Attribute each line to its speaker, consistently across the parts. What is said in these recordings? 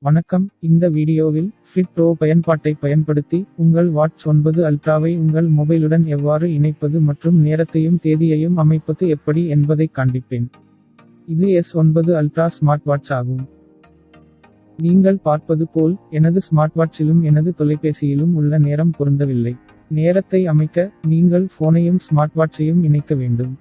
Speaker 1: வணக்கம். இந்த வீடியோவில் Fitpro பயன்பாட்டை பயன்படுத்தி உங்கள் வாட்ச் 9 அல்ட்ராவை உங்கள் மொபைலுடன் எவ்வாறு இணைப்பது மற்றும் நேரத்தையும் தேதியையும் அமைப்பது எப்படி என்பதைக் காண்பிப்பேன். இது S9 அல்ட்ரா ஸ்மார்ட் வாட்ச் ஆகும். நீங்கள் பார்ப்பது போல் எனது ஸ்மார்ட்வாட்சிலும் எனது தொலைபேசியிலும் உள்ள நேரம் பொருந்தவில்லை. நேரத்தை அமைக்க நீங்கள் போனையும் ஸ்மார்ட்வாட்சையும் இணைக்க வேண்டும்.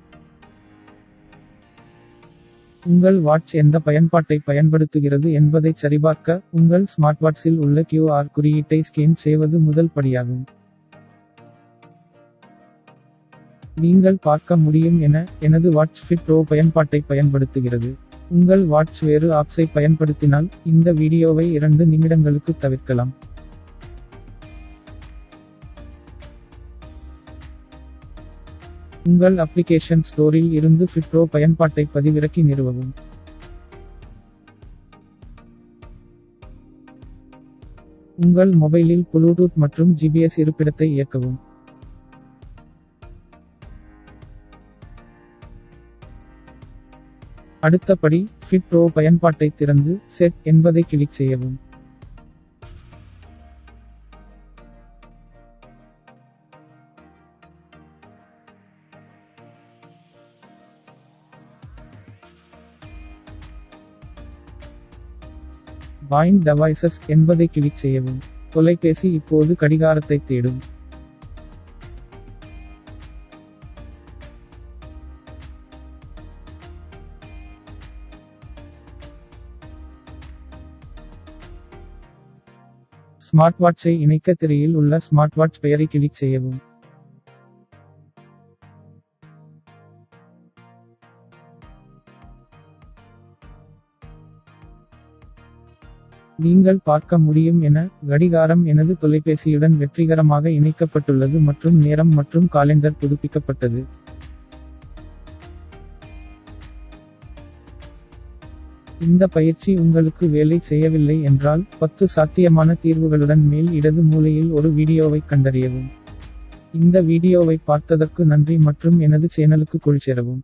Speaker 1: உங்கள் வாட்ச் எந்த பயன்பாட்டை பயன்படுத்துகிறது என்பதைச் சரிபார்க்க உங்கள் ஸ்மார்ட்வாட்சில் உள்ள QR குறியீட்டை ஸ்கேன் செய்வது முதல் படியாகும். நீங்கள் பார்க்க முடியும் எனது வாட்ச் Fitpro பயன்பாட்டை பயன்படுத்துகிறது. உங்கள் வாட்ச் வேறு ஆப்ஸை பயன்படுத்தினால் இந்த வீடியோவை 2 நிமிடங்களுக்கு தவிர்க்கலாம். உங்கள் அப்ளிகேஷன் ஸ்டோரில் இருந்து Fitpro பயன்பாட்டை பதிவிறக்கி நிறுவவும். உங்கள் மொபைலில் ப்ளூடூத் மற்றும் GPS இருப்பிடத்தை இயக்கவும். அடுத்தபடி Fitpro பயன்பாட்டை திறந்து செட் என்பதை கிளிக் செய்யவும். Find devices என்பதை கிளிக் செய்யவும். தொலைபேசி இப்போது கடிகாரத்தை தேடும். ஸ்மார்ட்வாட்சை இணைக்க திரையில் உள்ள ஸ்மார்ட்வாட்ச் பெயரை கிளிக் செய்யவும். நீங்கள் பார்க்க முடியும் கடிகாரம் எனது தொலைபேசியுடன் வெற்றிகரமாக இணைக்கப்பட்டுள்ளது மற்றும் நேரம் மற்றும் காலெண்டர் புதுப்பிக்கப்பட்டது. இந்த பயிற்சி உங்களுக்கு வேலை செய்யவில்லை என்றால் 10 சாத்தியமான தீர்வுகளுடன் மேல் இடது மூலையில் ஒரு வீடியோவை கண்டறியவும். இந்த வீடியோவை பார்த்ததற்கு நன்றி மற்றும் எனது சேனலுக்கு சேரவும்.